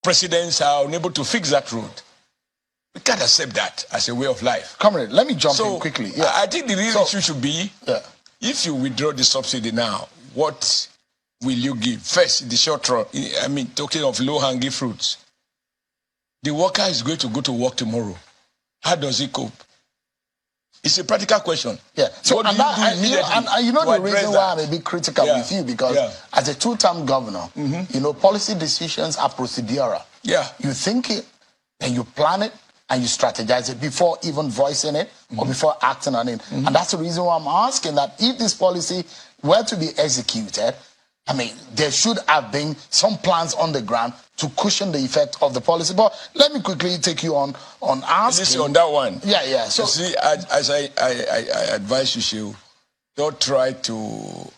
presidents are unable to fix that road. We can't accept that as a way of life. Comrade, let me jump in quickly. Yeah. I think the real issue should be, if you withdraw the subsidy now, what will you give? First, the short run, I mean, talking of low-hanging fruits. The worker is going to go to work tomorrow. How does he cope? It's a practical question. Yeah. So, and you know the reason why I'm a bit critical with you, because as a two-term governor, you know, policy decisions are procedural. Yeah. You think it, and you plan it, and you strategize it before even voicing it or before acting on it. And that's the reason why I'm asking that if this policy were to be executed, I mean, there should have been some plans on the ground to cushion the effect of the policy. But let me quickly take you on asking. This is on that one. Yeah. So, you see, as I advise you, Shehu, don't try to,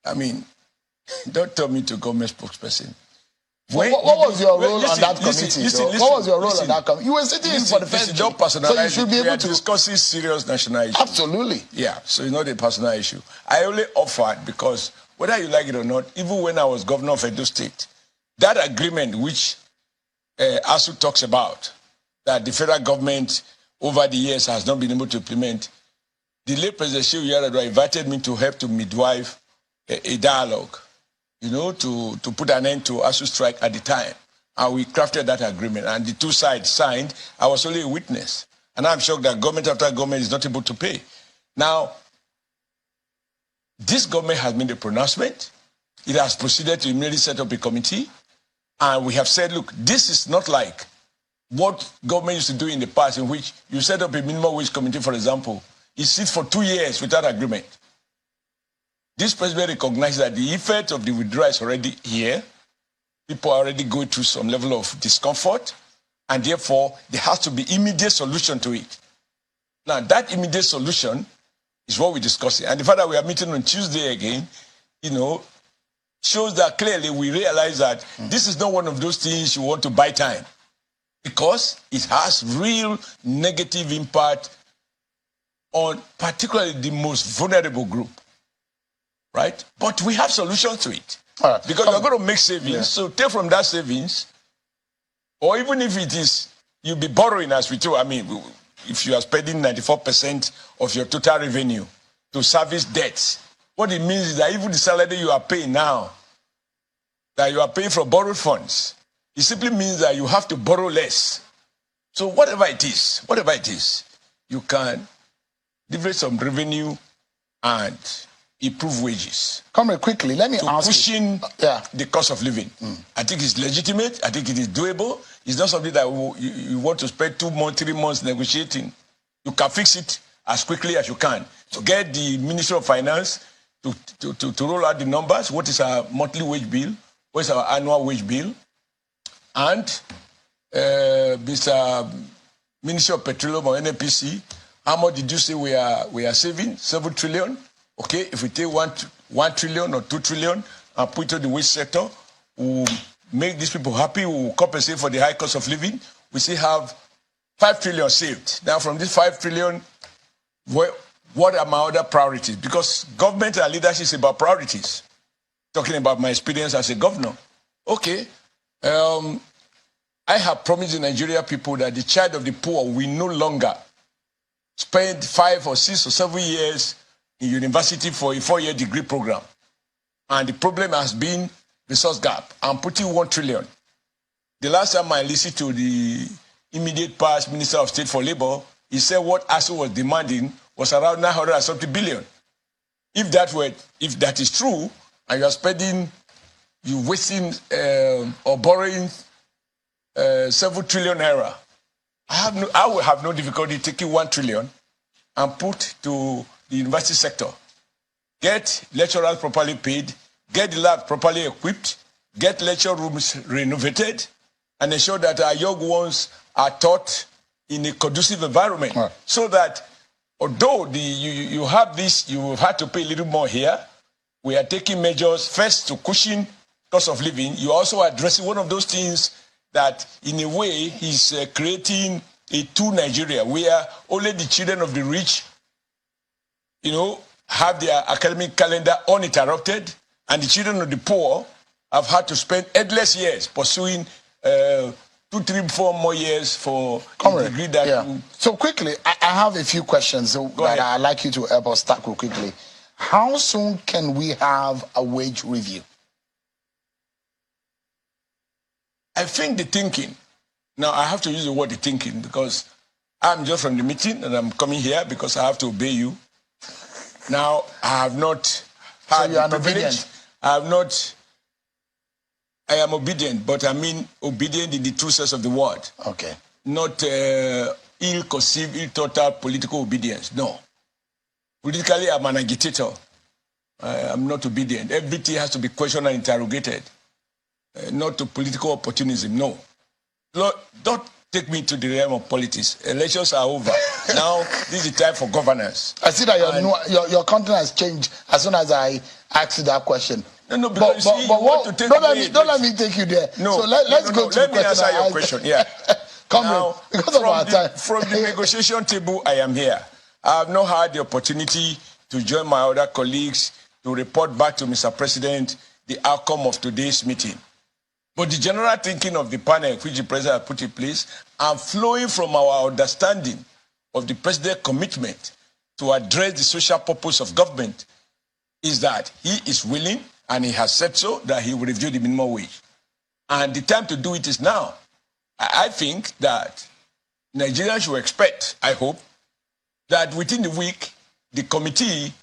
I mean, don't tell me to go government spokesperson. What was your role on that committee? What was your role on that committee? You were sitting in for the first don't personalize. So you should be able to discussing serious national issues. Absolutely. Yeah, so it's not a personal issue. I only offered because whether you like it or not, even when I was governor of Edo State, that agreement which ASU talks about, that the federal government over the years has not been able to implement, the late President Shehu Yar'Adua invited me to help to midwife a dialogue, you know, to put an end to ASU strike at the time. And we crafted that agreement, and the two sides signed. I was only a witness. And I'm shocked that government after government is not able to pay. Now, this government has made a pronouncement. It has proceeded to immediately set up a committee. And we have said, look, this is not like what government used to do in the past, in which you set up a minimum wage committee, for example. It sits for 2 years without agreement. This president recognizes that the effect of the withdrawal is already here. People are already going through some level of discomfort. And therefore, there has to be immediate solution to it. Now, that immediate solution is what we're discussing. And the fact that we are meeting on Tuesday again, you know, shows that clearly we realize that this is not one of those things you want to buy time, because it has real negative impact on particularly the most vulnerable group, right? But we have solutions to it. Because you're going to make savings, so take from that savings, or even if it is, you'll be borrowing as we do. I mean, if you are spending 94% of your total revenue to service debts, what it means is that even the salary you are paying now, that you are paying from borrowed funds, it simply means that you have to borrow less. So whatever it is, you can leverage some revenue and improve wages. Comrade, quickly, let me ask pushing the cost of living. I think it's legitimate. I think it is doable. It's not something that you want to spend 2 months, 3 months negotiating. You can fix it as quickly as you can. So get the Ministry of Finance to roll out the numbers. What is our monthly wage bill? What is our annual wage bill? And Mr. Ministry of Petroleum or NNPC, how much did you say we are saving? 7 trillion. Okay, if we take 1 trillion or 2 trillion and put it in the waste sector, we'll make these people happy, we'll compensate for the high cost of living. We still have 5 trillion saved. Now, from this 5 trillion, what are my other priorities? Because government and leadership is about priorities. Talking about my experience as a governor. Okay, I have promised the Nigeria people that the child of the poor will no longer spend 5 or 6 or 7 years in university for a 4-year degree program. And the problem has been resource gap. I'm putting 1 trillion. The last time I listened to the immediate past Minister of State for Labor, he said what ASU was demanding was around 900 and something billion. If that is true, and you're wasting or borrowing 7 trillion naira, I will have no difficulty taking 1 trillion and put to the university sector. Get lecturers properly paid, get the lab properly equipped, get lecture rooms renovated, and ensure that our young ones are taught in a conducive environment. So that although you have this, you will have to pay a little more here. We are taking measures first to cushion cost of living. You're also addressing one of those things that in a way is creating a two Nigeria where only the children of the rich, you know, have their academic calendar uninterrupted, and the children of the poor have had to spend endless years pursuing 2, 3, 4 more years for Comrade, a degree that you... So quickly, I have a few questions that I'd like you to help us tackle quickly. How soon can we have a wage review? I think the thinking, now I have to use the word the thinking because I'm just from the meeting and I'm coming here because I have to obey you. Now, I have not had you are the privilege. obedient? I am obedient, but I mean obedient in the true sense of the word. Okay. Not ill-conceived, ill-thought political obedience, no. Politically, I'm an agitator. I'm not obedient. Everything has to be questioned and interrogated. Not to political opportunism, no. Lord, don't take me to the realm of politics. Elections are over. Now, this is the time for governance. I see that your content has changed as soon as I asked you that question. No, because don't let me take you there. No, so let's go to let the me answer your question. Yeah. Now, because of our time. From the negotiation table, I am here. I have not had the opportunity to join my other colleagues to report back to Mr. President the outcome of today's meeting. But the general thinking of the panel, which the President has put in place, and flowing from our understanding of the President's commitment to address the social purpose of government, is that he is willing, and he has said so, that he will review the minimum wage. And the time to do it is now. I think that Nigerians should expect, I hope, that within the week, the committee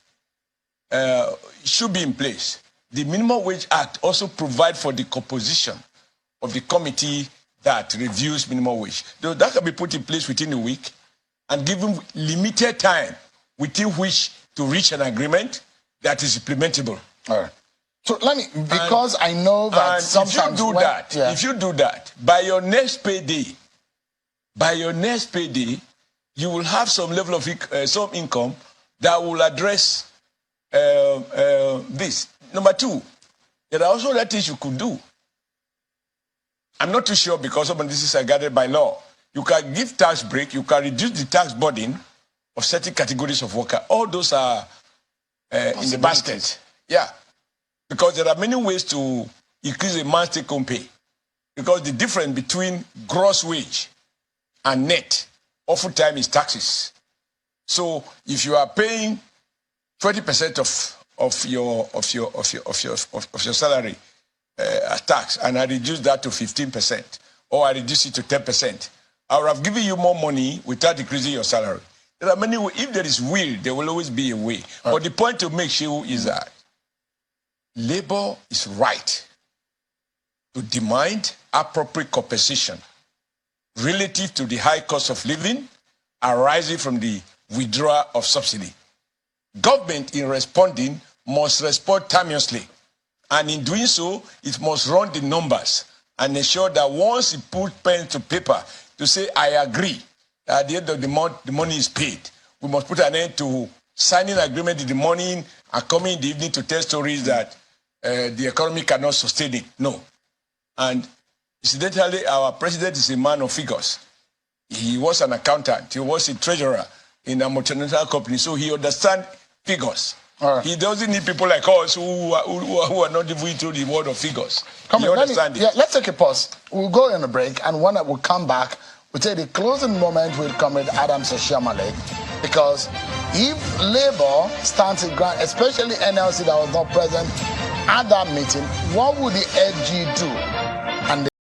should be in place. The Minimum Wage Act also provides for the composition of the committee that reviews minimum wage. So that can be put in place within a week and given limited time within which to reach an agreement that is implementable. All right. So let me, because I know that sometimes if you do that, by your next payday, you will have some level of some income that will address this. Number two, there are also other things you could do. I'm not too sure because some of this is guarded by law. You can give tax break, you can reduce the tax burden of certain categories of workers. All those are in the basket. Yeah. Because there are many ways to increase a man's take-home pay. Because the difference between gross wage and net oftentimes is taxes. So if you are paying 20% of your salary as tax, and I reduce that to 15%, or I reduce it to 10%, I would have given you more money without decreasing your salary. There are many ways. If there is will, there will always be a way. Right. But the point to make sure is that labor is right to demand appropriate compensation relative to the high cost of living arising from the withdrawal of subsidy. Government, in responding, must respond timeously. And in doing so, it must run the numbers and ensure that once it puts pen to paper to say, I agree, at the end of the month, the money is paid. We must put an end to signing agreement in the morning and coming in the evening to tell stories that the economy cannot sustain it. No. And incidentally, our president is a man of figures. He was an accountant. He was a treasurer in a multinational company, so he understands figures. Right. He doesn't need people like us who are not even into the world of figures. Let's take a pause. We'll go on a break, and when we come back, we'll take the closing moment with Comrade Oshiomhole, because if Labour stands in ground, especially NLC that was not present at that meeting, what would the AG do? And